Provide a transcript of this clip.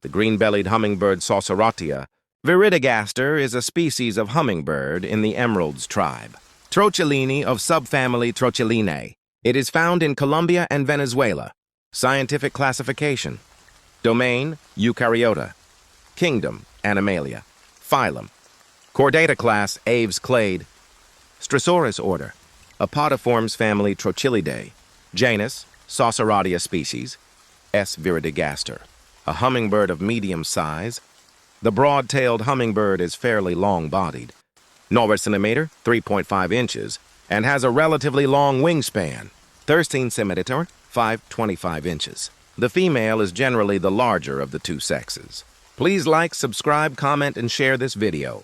The green-bellied hummingbird Sauceratia. Viridigaster is a species of hummingbird in the emeralds tribe. Trochilini of subfamily Trochilinae. It is found in Colombia and Venezuela. Scientific classification. Domain, Eukaryota. Kingdom, Animalia. Phylum. Chordata class, Aves clade. Stressoris order. Apodiformes family Trochilidae. Genus, Sauceratia species. S. viridigaster. A hummingbird of medium size. The broad-tailed hummingbird is fairly long-bodied. Norwich centimeter, 3.5 inches, and has a relatively long wingspan, 13 centimeter, 5.25 inches. The female is generally the larger of the two sexes. Please like, subscribe, comment, and share this video.